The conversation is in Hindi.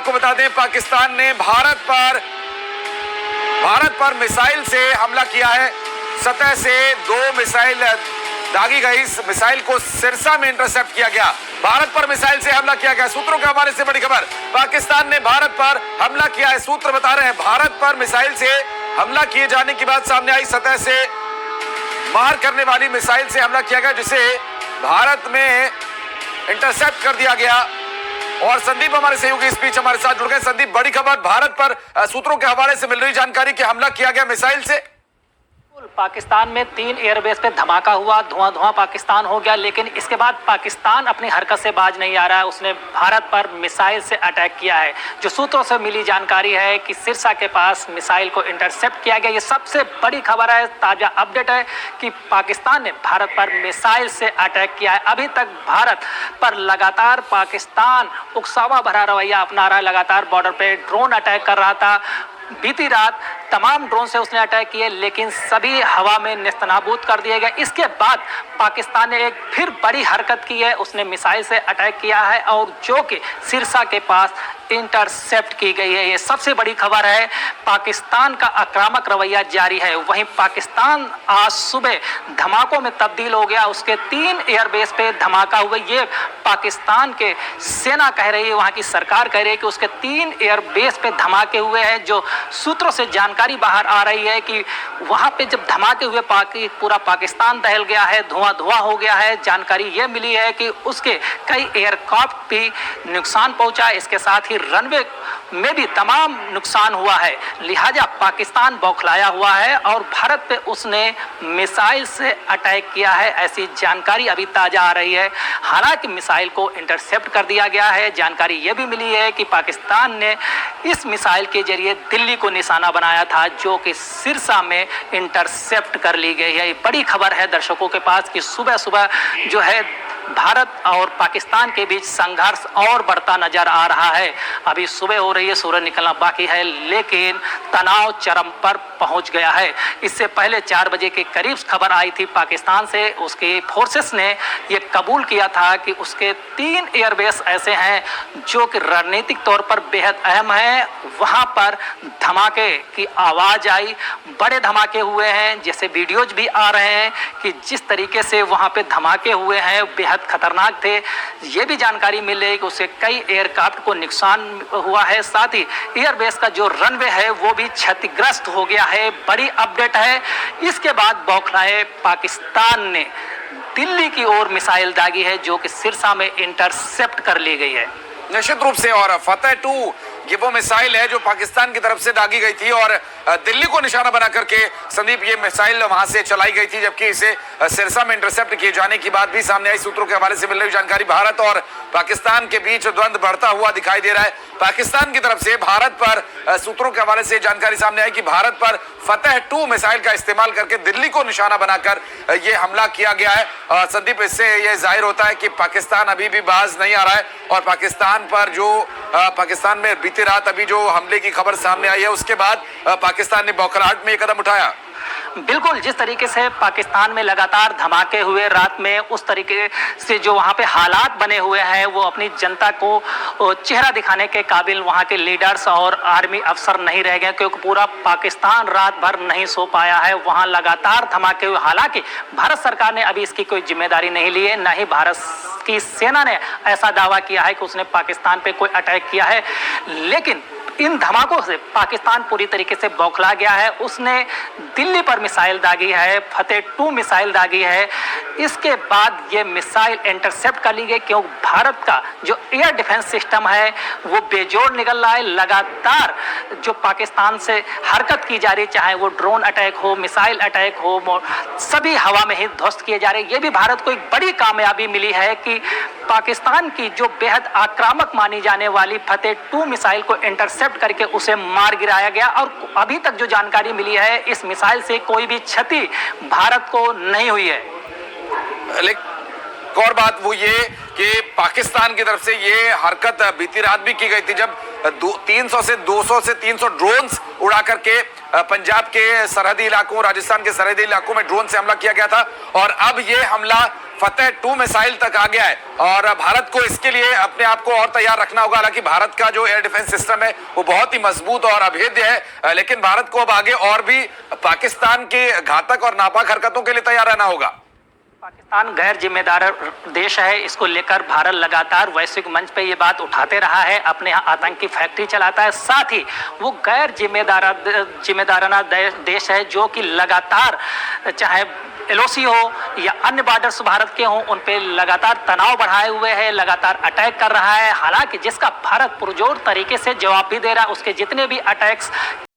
आपको बता दें, पाकिस्तान ने भारत पर मिसाइल से हमला किया है। सतह से 2 मिसाइल दागी गई। इस मिसाइल को सिरसा में इंटरसेप्ट किया गया। भारत पर मिसाइल से हमला किया गया। सूत्रों के हवाले से बड़ी खबर, पाकिस्तान ने भारत पर हमला किया है। सूत्र बता रहे हैं भारत पर मिसाइल से हमला किए जाने की बात सामने आई। सतह से मार करने वाली मिसाइल से हमला किया गया, जिसे भारत में इंटरसेप्ट कर दिया गया। और संदीप हमारे सहयोगी इस बीच हमारे साथ जुड़ गए। संदीप, बड़ी खबर, भारत पर सूत्रों के हवाले से मिल रही जानकारी कि हमला किया गया मिसाइल से। पाकिस्तान में 3 एयरबेस पे धमाका हुआ, धुआं पाकिस्तान हो गया, लेकिन इसके बाद पाकिस्तान अपनी हरकत से बाज नहीं आ रहा है। उसने भारत पर मिसाइल से अटैक किया है। जो सूत्रों से मिली जानकारी है कि सिरसा के पास मिसाइल को इंटरसेप्ट किया गया। ये सबसे बड़ी खबर है, ताजा अपडेट है कि पाकिस्तान ने भारत पर मिसाइल से अटैक किया है। अभी तक भारत पर लगातार पाकिस्तान उकसावा भरा रवैया अपना रहा है। लगातार बॉर्डर पे ड्रोन अटैक कर रहा था। बीती रात तमाम ड्रोन से उसने अटैक किए, लेकिन सभी हवा में नेस्तनाबूद कर दिए गए। इसके बाद पाकिस्तान ने एक फिर बड़ी हरकत की है। उसने मिसाइल से अटैक किया है और जो कि सिरसा के पास इंटरसेप्ट की गई है। ये सबसे बड़ी खबर है। पाकिस्तान का आक्रामक रवैया जारी है। वहीं पाकिस्तान आज सुबह धमाकों में तब्दील हो गया। उसके 3 एयरबेस पे धमाका हुआ। ये पाकिस्तान के सेना कह रही है, वहाँ की सरकार कह रही है कि उसके 3 एयरबेस पे धमाके हुए हैं। जो सूत्रों से जानकारी बाहर आ रही है कि वहाँ पे जब धमाके हुए पूरा पाकिस्तान दहल गया है, धुआं हो गया है। जानकारी ये मिली है कि उसके कई एयरक्राफ्ट भी नुकसान पहुंचा है। इसके साथ ही रनवे में भी तमाम नुकसान हुआ है। लिहाजा पाकिस्तान बौखलाया हुआ है और भारत पे उसने मिसाइल से अटैक किया है, ऐसी जानकारी अभी ताजा आ रही है। हालांकि मिसाइल को इंटरसेप्ट कर दिया गया है। जानकारी यह भी मिली है कि पाकिस्तान ने इस मिसाइल के जरिए दिल्ली को निशाना बनाया था, जो कि सिरसा में इंटरसेप्ट कर ली गई है। बड़ी खबर है दर्शकों के पास कि सुबह सुबह जो है भारत और पाकिस्तान के बीच संघर्ष और बढ़ता नजर आ रहा है। अभी सुबह हो रही है, सूरज निकलना बाकी है, लेकिन तनाव चरम पर पहुंच गया है। इससे पहले 4 बजे के करीब खबर आई थी पाकिस्तान से। उसके फोर्सेस ने ये कबूल किया था कि उसके 3 एयरबेस ऐसे हैं जो कि रणनीतिक तौर पर बेहद अहम हैं। वहां पर धमाके की आवाज आई, बड़े धमाके हुए हैं। जैसे वीडियोज भी आ रहे हैं कि जिस तरीके से वहां पे धमाके हुए हैं बेहद खतरनाक थे। ये भी जानकारी मिल रही है कि उससे कई एयरक्राफ्ट को नुकसान हुआ है। साथ ही एयरबेस का जो रनवे है वो भी क्षतिग्रस्त हो गया है। बड़ी अपडेट है। इसके बाद बौखलाए पाकिस्तान ने दिल्ली की ओर मिसाइल दागी है, जो कि सिरसा में इंटरसेप्ट कर ली गई है। निश्चित रूप से। और फतेह 2 ये वो मिसाइल है जो पाकिस्तान की तरफ से दागी गई थी और दिल्ली को निशाना बना करके संदीप ये मिसाइल वहां से चलाई गई थी, जबकि इसे सिरसा में इंटरसेप्ट किए जाने की बात भी सामने आई। सूत्रों के हवाले से मिल रही जानकारी, भारत और पाकिस्तान के बीच द्वंद्व बढ़ता हुआ दिखाई दे रहा है। पाकिस्तान की तरफ से भारत पर सूत्रों के हवाले से जानकारी सामने आई कि भारत पर फतेह 2 मिसाइल का इस्तेमाल करके दिल्ली को निशाना बनाकर ये हमला किया गया है। संदीप, इससे यह जाहिर होता है कि पाकिस्तान अभी भी बाज नहीं आ रहा है और पाकिस्तान पर जो पाकिस्तान में बीती रात अभी जो हमले की खबर सामने आई है, उसके बाद पाकिस्तान ने बौखलाहट में ये कदम उठाया। बिल्कुल, जिस तरीके से पाकिस्तान में लगातार धमाके हुए रात में, उस तरीके से जो वहाँ पे हालात बने हुए हैं वो अपनी जनता को चेहरा दिखाने के काबिल वहाँ के लीडर्स और आर्मी अफसर नहीं रह गए, क्योंकि पूरा पाकिस्तान रात भर नहीं सो पाया है। वहाँ लगातार धमाके हुए। हालांकि भारत सरकार ने अभी इसकी कोई जिम्मेदारी नहीं ली है, न ही भारत की सेना ने ऐसा दावा किया है कि उसने पाकिस्तान पे कोई अटैक किया है। लेकिन इन धमाकों से पाकिस्तान पूरी तरीके से बौखला गया है। उसने दिल्ली पर मिसाइल दागी है, फतेह 2 मिसाइल दागी है। इसके बाद ये मिसाइल इंटरसेप्ट कर ली गई, क्योंकि भारत का जो एयर डिफेंस सिस्टम है वो बेजोड़ निकल रहा है। लगातार जो पाकिस्तान से हरकत की जा रही, चाहे वो ड्रोन अटैक हो, मिसाइल अटैक हो, सभी हवा में ही ध्वस्त किए जा रहे। ये भी भारत को एक बड़ी कामयाबी मिली है कि पाकिस्तान की जो बेहद आक्रामक मानी जाने वाली फतेह 2 मिसाइल को इंटरसेप्ट करके उसे मार गिराया गया। और अभी तक जो जानकारी मिली है, इस मिसाइल से कोई भी क्षति भारत को नहीं हुई है। एक और बात वो ये कि पाकिस्तान की तरफ से ये हरकत बीती रात भी की गई थी, जब 200 से 300 ड्रोन्स उड़ा करके पंजाब के सरहदी इलाकों, राजस्थान के सरहदी इलाकों में ड्रोन से हमला किया गया था। और अब ये हमला फतेह 2 मिसाइल तक आ गया है और भारत को इसके लिए अपने आप को और तैयार रखना होगा। हालांकि भारत का जो एयर डिफेंस सिस्टम है वो बहुत ही मजबूत और अभेद्य है, लेकिन भारत को अब आगे और भी पाकिस्तान के घातक और नापाक हरकतों के लिए तैयार रहना होगा। पाकिस्तान गैर जिम्मेदार देश है, इसको लेकर भारत लगातार वैश्विक मंच पे ये बात उठाते रहा है, अपने यहाँ आतंकी फैक्ट्री चलाता है। साथ ही वो गैर जिम्मेदाराना देश है जो कि लगातार चाहे LOC हो या अन्य बॉर्डर्स भारत के हों, उन पे लगातार तनाव बढ़ाए हुए है, लगातार अटैक कर रहा है। हालांकि जिसका भारत पुरजोर तरीके से जवाब भी दे रहा है, उसके जितने भी अटैक्स